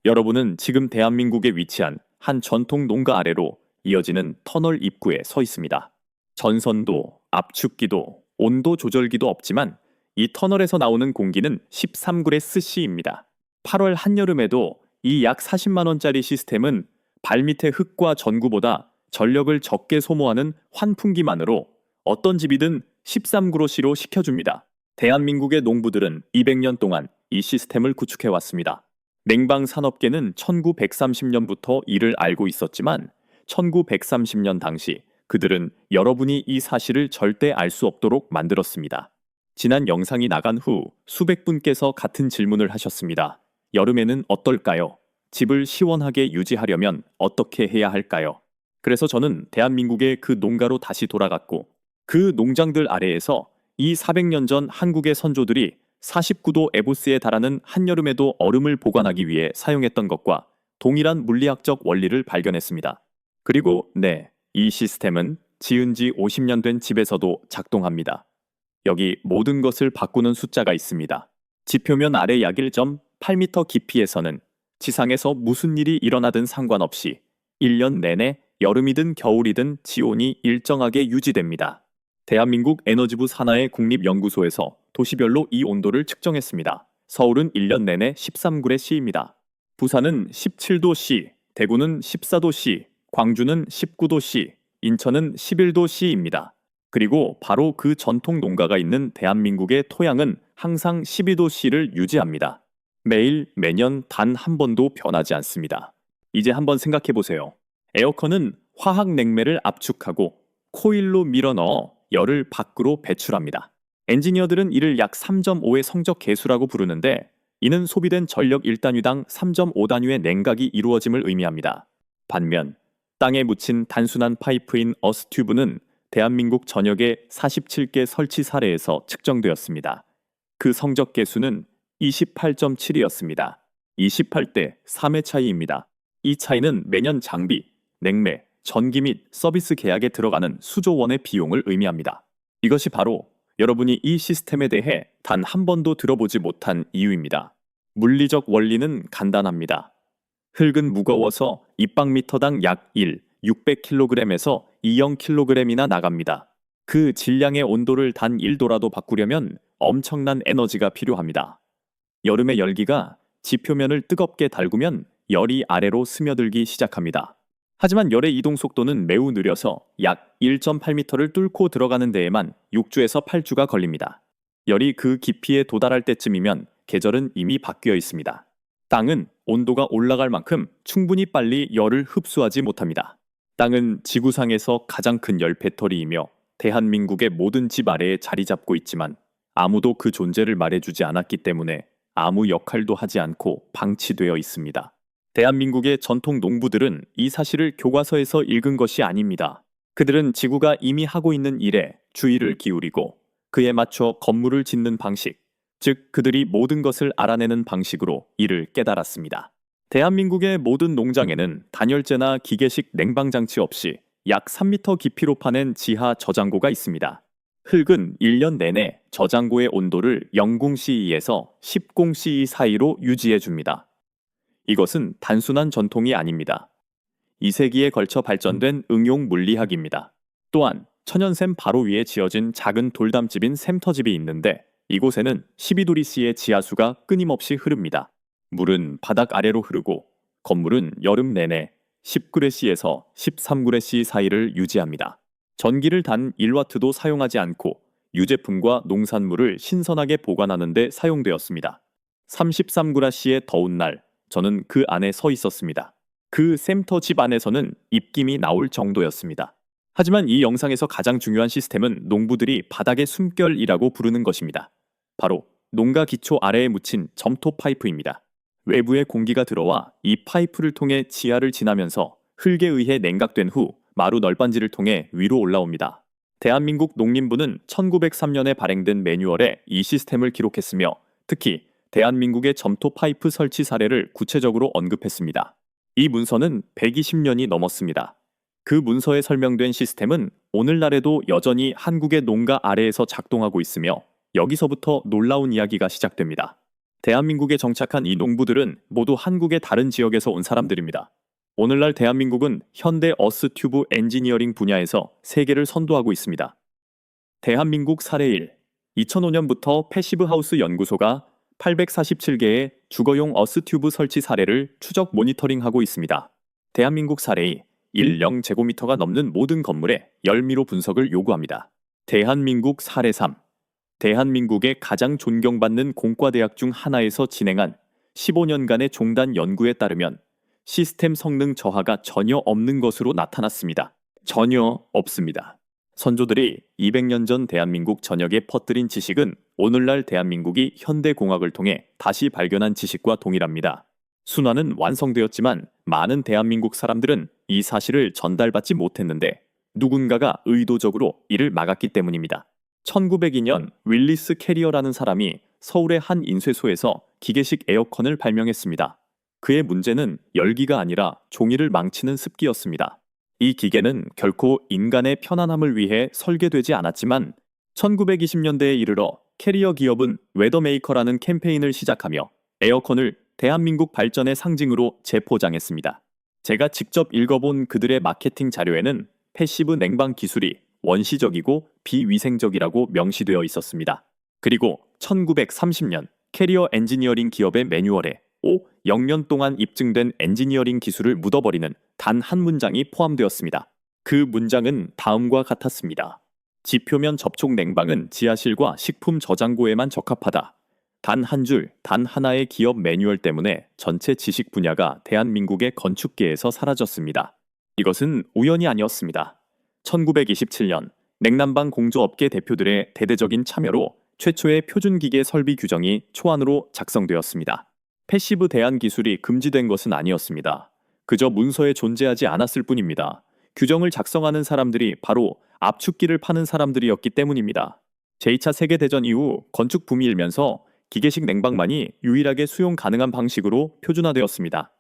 여러분은 지금 대한민국에 위치한 한 전통 농가 아래로 이어지는 터널 입구에 서 있습니다. 전선도, 압축기도, 온도 조절기도 없지만 이 터널에서 나오는 공기는 13g의 C입니다. 8월 한여름에도 이 약 40만 원짜리 시스템은 발밑의 흙과 전구보다 전력을 적게 소모하는 환풍기만으로 어떤 집이든 13gC로 식혀줍니다. 대한민국의 농부들은 200년 동안 이 시스템을 구축해 왔습니다. 냉방 산업계는 1930년부터 이를 알고 있었지만 1930년 당시 그들은 여러분이 이 사실을 절대 알 수 없도록 만들었습니다. 지난 영상이 나간 후 수백 분께서 같은 질문을 하셨습니다. 여름에는 어떨까요? 집을 시원하게 유지하려면 어떻게 해야 할까요? 그래서 저는 대한민국의 그 농가로 다시 돌아갔고 그 농장들 아래에서 이 400년 전 한국의 선조들이 49도 에보스에 달하는 한여름에도 얼음을 보관하기 위해 사용했던 것과 동일한 물리학적 원리를 발견했습니다. 그리고 이 시스템은 지은 지 50년 된 집에서도 작동합니다. 여기 모든 것을 바꾸는 숫자가 있습니다. 지표면 아래 약 1.8m 깊이에서는 지상에서 무슨 일이 일어나든 상관없이 1년 내내 여름이든 겨울이든 지온이 일정하게 유지됩니다. 대한민국 에너지부 산하의 국립연구소에서 도시별로 이 온도를 측정했습니다. 서울은 1년 내내 13gC입니다. 부산은 17도C, 대구는 14도C, 광주는 19도C, 인천은 11도C입니다. 그리고 바로 그 전통 농가가 있는 대한민국의 토양은 항상 12도C를 유지합니다. 매일 매년 단 한 번도 변하지 않습니다. 이제 한번 생각해 보세요. 에어컨은 화학 냉매를 압축하고 코일로 밀어 넣어 열을 밖으로 배출합니다. 엔지니어들은 이를 약 3.5의 성적 계수라고 부르는데 이는 소비된 전력 1단위당 3.5단위의 냉각이 이루어짐을 의미합니다. 반면 땅에 묻힌 단순한 파이프인 어스튜브는 대한민국 전역의 47개 설치 사례에서 측정되었습니다. 그 성적 계수는 28.7이었습니다. 28대 3의 차이입니다. 이 차이는 매년 장비, 냉매, 전기 및 서비스 계약에 들어가는 수조 원의 비용을 의미합니다. 이것이 바로 여러분이 이 시스템에 대해 단 한 번도 들어보지 못한 이유입니다. 물리적 원리는 간단합니다. 흙은 무거워서 입방미터당 약 600kg에서 20kg이나 나갑니다. 그 질량의 온도를 단 1도라도 바꾸려면 엄청난 에너지가 필요합니다. 여름의 열기가 지표면을 뜨겁게 달구면 열이 아래로 스며들기 시작합니다. 하지만 열의 이동 속도는 매우 느려서 약 1.8m를 뚫고 들어가는 데에만 6주에서 8주가 걸립니다. 열이 그 깊이에 도달할 때쯤이면 계절은 이미 바뀌어 있습니다. 땅은 온도가 올라갈 만큼 충분히 빨리 열을 흡수하지 못합니다. 땅은 지구상에서 가장 큰 열 배터리이며 대한민국의 모든 집 아래에 자리 잡고 있지만 아무도 그 존재를 말해주지 않았기 때문에 아무 역할도 하지 않고 방치되어 있습니다. 대한민국의 전통 농부들은 이 사실을 교과서에서 읽은 것이 아닙니다. 그들은 지구가 이미 하고 있는 일에 주의를 기울이고 그에 맞춰 건물을 짓는 방식, 즉 그들이 모든 것을 알아내는 방식으로 이를 깨달았습니다. 대한민국의 모든 농장에는 단열재나 기계식 냉방장치 없이 약 3m 깊이로 파낸 지하 저장고가 있습니다. 흙은 1년 내내 저장고의 온도를 0°C에서 10°C 사이로 유지해 줍니다. 이것은 단순한 전통이 아닙니다. 2세기에 걸쳐 발전된 응용 물리학입니다. 또한 천연샘 바로 위에 지어진 작은 돌담집인 샘터집이 있는데 이곳에는 12°C의 지하수가 끊임없이 흐릅니다. 물은 바닥 아래로 흐르고 건물은 여름 내내 10°C에서 13°C 사이를 유지합니다. 전기를 단 1W도 사용하지 않고 유제품과 농산물을 신선하게 보관하는 데 사용되었습니다. 33°C의 더운 날 저는 그 안에 서 있었습니다. 그 샘터 집 안에서는 입김이 나올 정도였습니다. 하지만 이 영상에서 가장 중요한 시스템은 농부들이 바닥의 숨결이라고 부르는 것입니다. 바로 농가 기초 아래에 묻힌 점토 파이프입니다. 외부의 공기가 들어와 이 파이프를 통해 지하를 지나면서 흙에 의해 냉각된 후 마루 널빤지를 통해 위로 올라옵니다. 대한민국 농림부는 1903년에 발행된 매뉴얼에 이 시스템을 기록했으며 특히 대한민국의 점토 파이프 설치 사례를 구체적으로 언급했습니다. 이 문서는 120년이 넘었습니다. 그 문서에 설명된 시스템은 오늘날에도 여전히 한국의 농가 아래에서 작동하고 있으며 여기서부터 놀라운 이야기가 시작됩니다. 대한민국에 정착한 이 농부들은 모두 한국의 다른 지역에서 온 사람들입니다. 오늘날 대한민국은 현대 어스튜브 엔지니어링 분야에서 세계를 선도하고 있습니다. 대한민국 사례 1. 2005년부터 패시브 하우스 연구소가 847개의 주거용 어스튜브 설치 사례를 추적 모니터링하고 있습니다. 대한민국 사례 2. 10제곱미터가 넘는 모든 건물에 열미로 분석을 요구합니다. 대한민국 사례 3. 대한민국의 가장 존경받는 공과대학 중 하나에서 진행한 15년간의 종단 연구에 따르면 시스템 성능 저하가 전혀 없는 것으로 나타났습니다. 전혀 없습니다. 선조들이 200년 전 대한민국 전역에 퍼뜨린 지식은 오늘날 대한민국이 현대공학을 통해 다시 발견한 지식과 동일합니다. 순환은 완성되었지만 많은 대한민국 사람들은 이 사실을 전달받지 못했는데 누군가가 의도적으로 이를 막았기 때문입니다. 1902년 윌리스 캐리어라는 사람이 서울의 한 인쇄소에서 기계식 에어컨을 발명했습니다. 그의 문제는 열기가 아니라 종이를 망치는 습기였습니다. 이 기계는 결코 인간의 편안함을 위해 설계되지 않았지만 1920년대에 이르러 캐리어 기업은 웨더메이커라는 캠페인을 시작하며 에어컨을 대한민국 발전의 상징으로 재포장했습니다. 제가 직접 읽어본 그들의 마케팅 자료에는 패시브 냉방 기술이 원시적이고 비위생적이라고 명시되어 있었습니다. 그리고 1930년 캐리어 엔지니어링 기업의 매뉴얼에 0년 동안 입증된 엔지니어링 기술을 묻어버리는 단 한 문장이 포함되었습니다. 그 문장은 다음과 같았습니다. 지표면 접촉 냉방은 지하실과 식품 저장고에만 적합하다. 단 한 줄, 단 하나의 기업 매뉴얼 때문에 전체 지식 분야가 대한민국의 건축계에서 사라졌습니다. 이것은 우연이 아니었습니다. 1927년 냉난방 공조업계 대표들의 대대적인 참여로 최초의 표준기계 설비 규정이 초안으로 작성되었습니다. 패시브 대안 기술이 금지된 것은 아니었습니다. 그저 문서에 존재하지 않았을 뿐입니다. 규정을 작성하는 사람들이 바로 압축기를 파는 사람들이었기 때문입니다. 제2차 세계대전 이후 건축 붐이 일면서 기계식 냉방만이 유일하게 수용 가능한 방식으로 표준화되었습니다.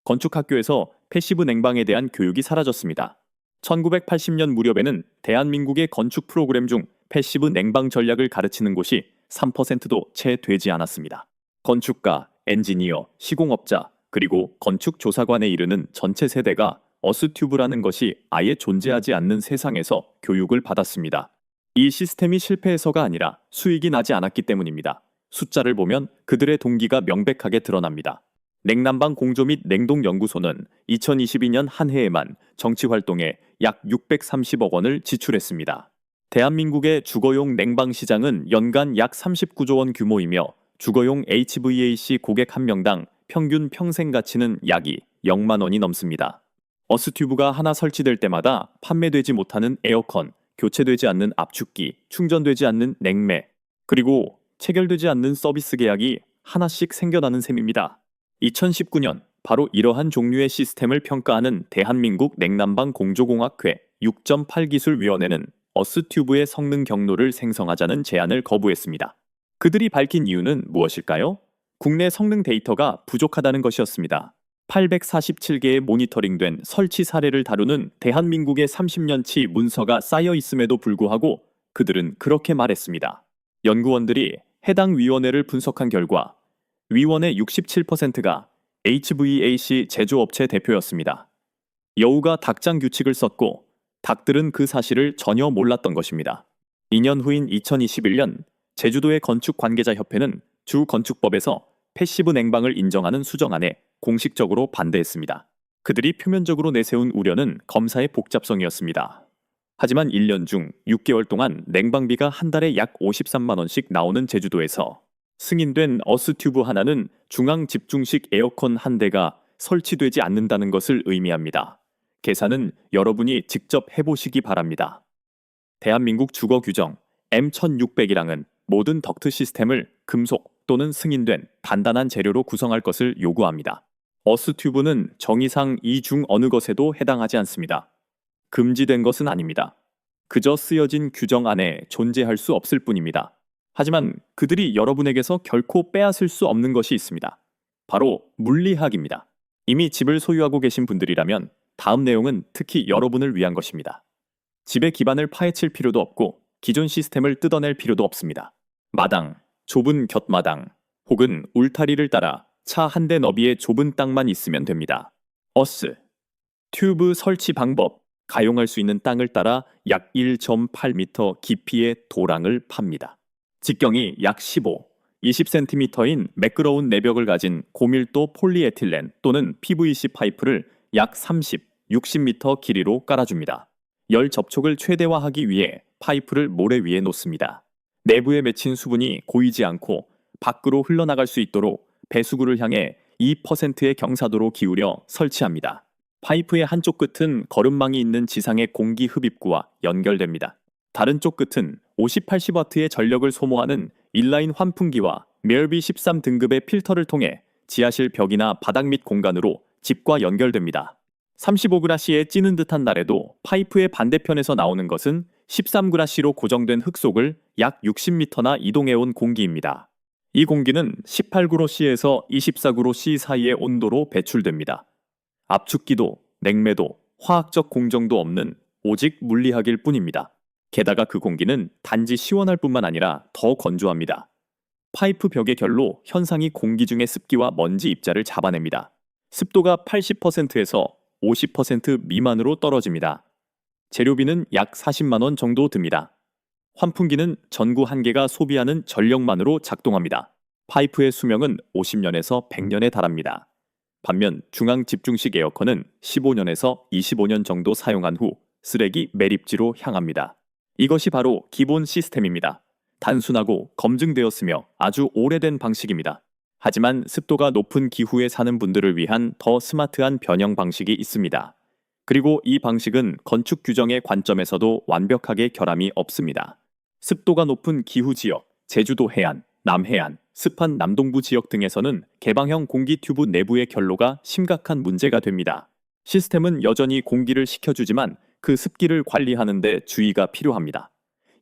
건축학교에서 패시브 냉방에 대한 교육이 사라졌습니다. 1980년 무렵에는 대한민국의 건축 프로그램 중 패시브 냉방 전략을 가르치는 곳이 3%도 채 되지 않았습니다. 건축가, 엔지니어, 시공업자, 그리고 건축조사관에 이르는 전체 세대가 어스튜브라는 것이 아예 존재하지 않는 세상에서 교육을 받았습니다. 이 시스템이 실패해서가 아니라 수익이 나지 않았기 때문입니다. 숫자를 보면 그들의 동기가 명백하게 드러납니다. 냉난방 공조 및 냉동연구소는 2022년 한 해에만 정치활동에 약 630억 원을 지출했습니다. 대한민국의 주거용 냉방 시장은 연간 약 39조 원 규모이며 주거용 HVAC 고객 한 명당 평균 평생 가치는 약 0만 원이 넘습니다. 어스튜브가 하나 설치될 때마다 판매되지 못하는 에어컨, 교체되지 않는 압축기, 충전되지 않는 냉매, 그리고 체결되지 않는 서비스 계약이 하나씩 생겨나는 셈입니다. 2019년 바로 이러한 종류의 시스템을 평가하는 대한민국 냉난방 공조공학회 6.8 기술위원회는 어스튜브의 성능 경로를 생성하자는 제안을 거부했습니다. 그들이 밝힌 이유는 무엇일까요? 국내 성능 데이터가 부족하다는 것이었습니다. 847개의 모니터링된 설치 사례를 다루는 대한민국의 30년치 문서가 쌓여 있음에도 불구하고 그들은 그렇게 말했습니다. 연구원들이 해당 위원회를 분석한 결과 위원의 67%가 HVAC 제조업체 대표였습니다. 여우가 닭장 규칙을 썼고 닭들은 그 사실을 전혀 몰랐던 것입니다. 2년 후인 2021년 제주도의 건축관계자협회는 주 건축법에서 패시브 냉방을 인정하는 수정안에 공식적으로 반대했습니다. 그들이 표면적으로 내세운 우려는 검사의 복잡성이었습니다. 하지만 1년 중 6개월 동안 냉방비가 한 달에 약 53만 원씩 나오는 제주도에서 승인된 어스튜브 하나는 중앙 집중식 에어컨 한 대가 설치되지 않는다는 것을 의미합니다. 계산은 여러분이 직접 해보시기 바랍니다. 대한민국 주거 규정 M1600이랑은 모든 덕트 시스템을 금속 또는 승인된 단단한 재료로 구성할 것을 요구합니다. 어스튜브는 정의상 이 중 어느 것에도 해당하지 않습니다. 금지된 것은 아닙니다. 그저 쓰여진 규정 안에 존재할 수 없을 뿐입니다. 하지만 그들이 여러분에게서 결코 빼앗을 수 없는 것이 있습니다. 바로 물리학입니다. 이미 집을 소유하고 계신 분들이라면 다음 내용은 특히 여러분을 위한 것입니다. 집의 기반을 파헤칠 필요도 없고 기존 시스템을 뜯어낼 필요도 없습니다. 마당, 좁은 곁마당, 혹은 울타리를 따라 차 한 대 너비의 좁은 땅만 있으면 됩니다. 어스, 튜브 설치 방법, 가용할 수 있는 땅을 따라 약 1.8m 깊이의 도랑을 팝니다. 직경이 약 15, 20cm인 매끄러운 내벽을 가진 고밀도 폴리에틸렌 또는 PVC 파이프를 약 30, 60m 길이로 깔아줍니다. 열 접촉을 최대화하기 위해 파이프를 모래 위에 놓습니다. 내부에 맺힌 수분이 고이지 않고 밖으로 흘러나갈 수 있도록 배수구를 향해 2%의 경사도로 기울여 설치합니다. 파이프의 한쪽 끝은 거름망이 있는 지상의 공기 흡입구와 연결됩니다. 다른 쪽 끝은 50, 80W의 전력을 소모하는 인라인 환풍기와 멜비 13 등급의 필터를 통해 지하실 벽이나 바닥 및 공간으로 집과 연결됩니다. 35°C에 찌는 듯한 날에도 파이프의 반대편에서 나오는 것은 13°C로 고정된 흙속을 약 60m나 이동해온 공기입니다. 이 공기는 18°C에서 24°C 사이의 온도로 배출됩니다. 압축기도, 냉매도, 화학적 공정도 없는 오직 물리학일 뿐입니다. 게다가 그 공기는 단지 시원할 뿐만 아니라 더 건조합니다. 파이프 벽의 결로 현상이 공기 중의 습기와 먼지 입자를 잡아냅니다. 습도가 80%에서 50% 미만으로 떨어집니다. 재료비는 약 40만 원 정도 듭니다. 환풍기는 전구 한 개가 소비하는 전력만으로 작동합니다. 파이프의 수명은 50년에서 100년에 달합니다. 반면 중앙 집중식 에어컨은 15년에서 25년 정도 사용한 후 쓰레기 매립지로 향합니다. 이것이 바로 기본 시스템입니다. 단순하고 검증되었으며 아주 오래된 방식입니다. 하지만 습도가 높은 기후에 사는 분들을 위한 더 스마트한 변형 방식이 있습니다. 그리고 이 방식은 건축 규정의 관점에서도 완벽하게 결함이 없습니다. 습도가 높은 기후 지역, 제주도 해안, 남해안, 습한 남동부 지역 등에서는 개방형 공기 튜브 내부의 결로가 심각한 문제가 됩니다. 시스템은 여전히 공기를 식혀주지만 그 습기를 관리하는 데 주의가 필요합니다.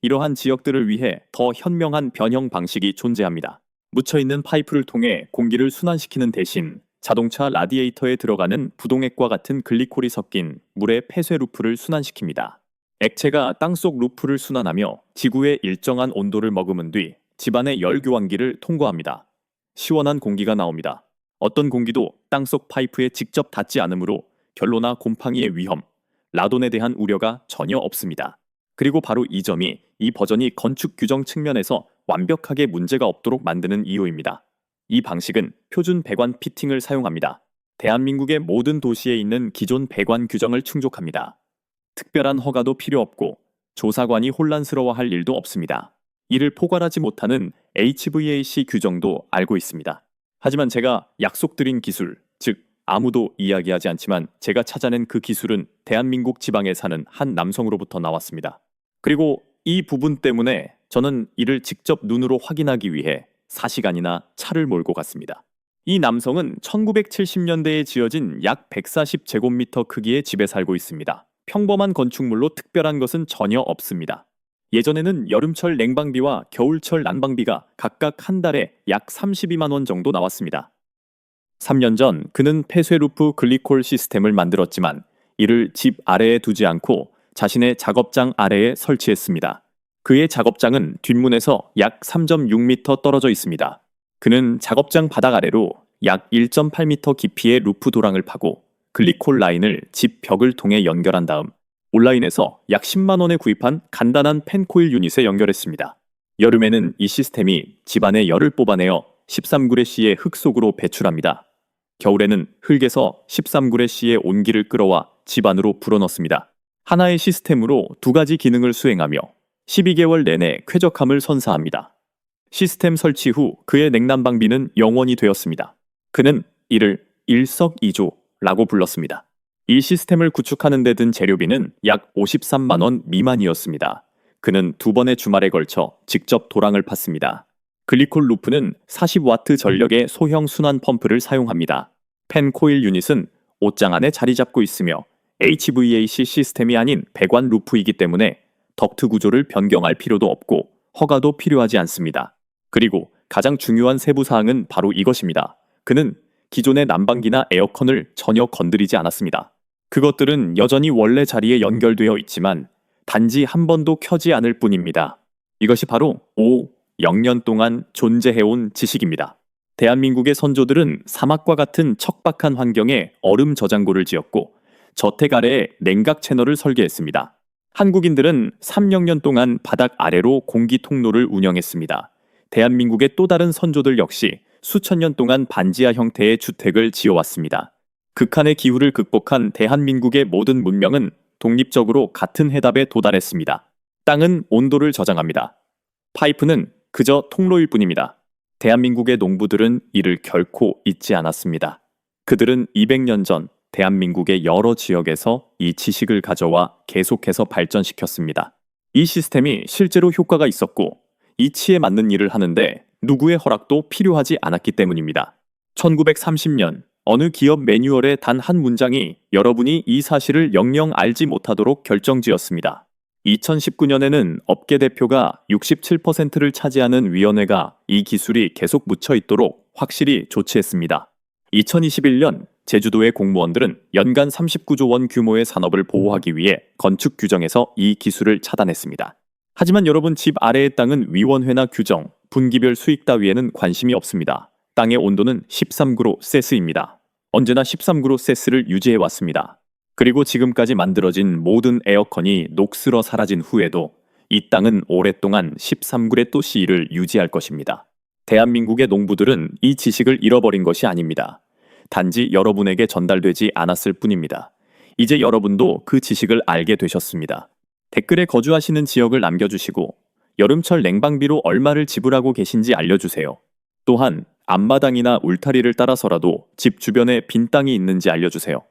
이러한 지역들을 위해 더 현명한 변형 방식이 존재합니다. 묻혀있는 파이프를 통해 공기를 순환시키는 대신 자동차 라디에이터에 들어가는 부동액과 같은 글리콜이 섞인 물의 폐쇄 루프를 순환시킵니다. 액체가 땅속 루프를 순환하며 지구의 일정한 온도를 머금은 뒤 집안의 열 교환기를 통과합니다. 시원한 공기가 나옵니다. 어떤 공기도 땅속 파이프에 직접 닿지 않으므로 결로나 곰팡이의 위험, 라돈에 대한 우려가 전혀 없습니다. 그리고 바로 이 점이 이 버전이 건축 규정 측면에서 완벽하게 문제가 없도록 만드는 이유입니다. 이 방식은 표준 배관 피팅을 사용합니다. 대한민국의 모든 도시에 있는 기존 배관 규정을 충족합니다. 특별한 허가도 필요 없고 조사관이 혼란스러워할 일도 없습니다. 이를 포괄하지 못하는 HVAC 규정도 알고 있습니다. 하지만 제가 약속드린 기술, 즉 아무도 이야기하지 않지만 제가 찾아낸 그 기술은 대한민국 지방에 사는 한 남성으로부터 나왔습니다. 그리고 이 부분 때문에 저는 이를 직접 눈으로 확인하기 위해 4시간이나 차를 몰고 갔습니다. 이 남성은 1970년대에 지어진 약 140제곱미터 크기의 집에 살고 있습니다. 평범한 건축물로 특별한 것은 전혀 없습니다. 예전에는 여름철 냉방비와 겨울철 난방비가 각각 한 달에 약 32만 원 정도 나왔습니다. 3년 전 그는 폐쇄 루프 글리콜 시스템을 만들었지만 이를 집 아래에 두지 않고 자신의 작업장 아래에 설치했습니다. 그의 작업장은 뒷문에서 약 3.6m 떨어져 있습니다. 그는 작업장 바닥 아래로 약 1.8m 깊이의 루프 도랑을 파고 글리콜 라인을 집 벽을 통해 연결한 다음 온라인에서 약 10만 원에 구입한 간단한 펜코일 유닛에 연결했습니다. 여름에는 이 시스템이 집안의 열을 뽑아내어 13°C의 흙 속으로 배출합니다. 겨울에는 흙에서 13°C의 온기를 끌어와 집 안으로 불어넣습니다. 하나의 시스템으로 두 가지 기능을 수행하며 12개월 내내 쾌적함을 선사합니다. 시스템 설치 후 그의 냉난방비는 0원이 되었습니다. 그는 이를 일석이조라고 불렀습니다. 이 시스템을 구축하는 데 든 재료비는 약 53만 원 미만이었습니다. 그는 두 번의 주말에 걸쳐 직접 도랑을 팠습니다. 글리콜 루프는 40W 전력의 소형 순환 펌프를 사용합니다. 펜코일 유닛은 옷장 안에 자리 잡고 있으며 HVAC 시스템이 아닌 배관 루프이기 때문에 덕트 구조를 변경할 필요도 없고 허가도 필요하지 않습니다. 그리고 가장 중요한 세부 사항은 바로 이것입니다. 그는 기존의 난방기나 에어컨을 전혀 건드리지 않았습니다. 그것들은 여전히 원래 자리에 연결되어 있지만 단지 한 번도 켜지 않을 뿐입니다. 이것이 바로 0년 동안 존재해온 지식입니다. 대한민국의 선조들은 사막과 같은 척박한 환경에 얼음 저장고를 지었고 저택 아래에 냉각 채널을 설계했습니다. 한국인들은 300년 동안 바닥 아래로 공기 통로를 운영했습니다. 대한민국의 또 다른 선조들 역시 수천 년 동안 반지하 형태의 주택을 지어왔습니다. 극한의 기후를 극복한 대한민국의 모든 문명은 독립적으로 같은 해답에 도달했습니다. 땅은 온도를 저장합니다. 파이프는 그저 통로일 뿐입니다. 대한민국의 농부들은 이를 결코 잊지 않았습니다. 그들은 200년 전 대한민국의 여러 지역에서 이 지식을 가져와 계속해서 발전시켰습니다. 이 시스템이 실제로 효과가 있었고 이치에 맞는 일을 하는데 누구의 허락도 필요하지 않았기 때문입니다. 1930년 어느 기업 매뉴얼의 단 한 문장이 여러분이 이 사실을 영영 알지 못하도록 결정지었습니다. 2019년에는 업계 대표가 67%를 차지하는 위원회가 이 기술이 계속 묻혀 있도록 확실히 조치했습니다. 2021년 제주도의 공무원들은 연간 39조 원 규모의 산업을 보호하기 위해 건축 규정에서 이 기술을 차단했습니다. 하지만 여러분 집 아래의 땅은 위원회나 규정, 분기별 수익 따위에는 관심이 없습니다. 땅의 온도는 13그로 셀시입니다. 언제나 13그로 셀시를 유지해왔습니다. 그리고 지금까지 만들어진 모든 에어컨이 녹슬어 사라진 후에도 이 땅은 오랫동안 13그레 또 C를 유지할 것입니다. 대한민국의 농부들은 이 지식을 잃어버린 것이 아닙니다. 단지 여러분에게 전달되지 않았을 뿐입니다. 이제 여러분도 그 지식을 알게 되셨습니다. 댓글에 거주하시는 지역을 남겨주시고 여름철 냉방비로 얼마를 지불하고 계신지 알려주세요. 또한 앞마당이나 울타리를 따라서라도 집 주변에 빈 땅이 있는지 알려주세요.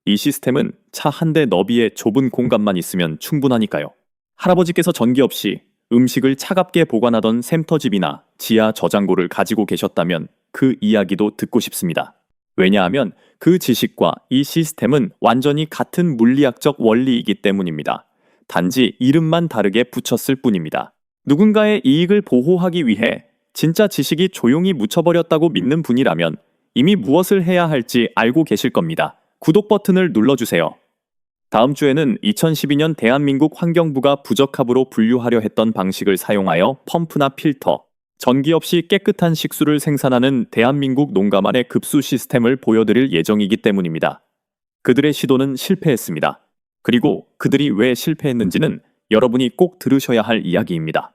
이 시스템은 차 한 대 너비의 좁은 공간만 있으면 충분하니까요. 할아버지께서 전기 없이 음식을 차갑게 보관하던 샘터집이나 지하 저장고를 가지고 계셨다면 그 이야기도 듣고 싶습니다. 왜냐하면 그 지식과 이 시스템은 완전히 같은 물리학적 원리이기 때문입니다. 단지 이름만 다르게 붙였을 뿐입니다. 누군가의 이익을 보호하기 위해 진짜 지식이 조용히 묻혀버렸다고 믿는 분이라면 이미 무엇을 해야 할지 알고 계실 겁니다. 구독 버튼을 눌러주세요. 다음 주에는 2012년 대한민국 환경부가 부적합으로 분류하려 했던 방식을 사용하여 펌프나 필터, 전기 없이 깨끗한 식수를 생산하는 대한민국 농가만의 급수 시스템을 보여드릴 예정이기 때문입니다. 그들의 시도는 실패했습니다. 그리고 그들이 왜 실패했는지는 여러분이 꼭 들으셔야 할 이야기입니다.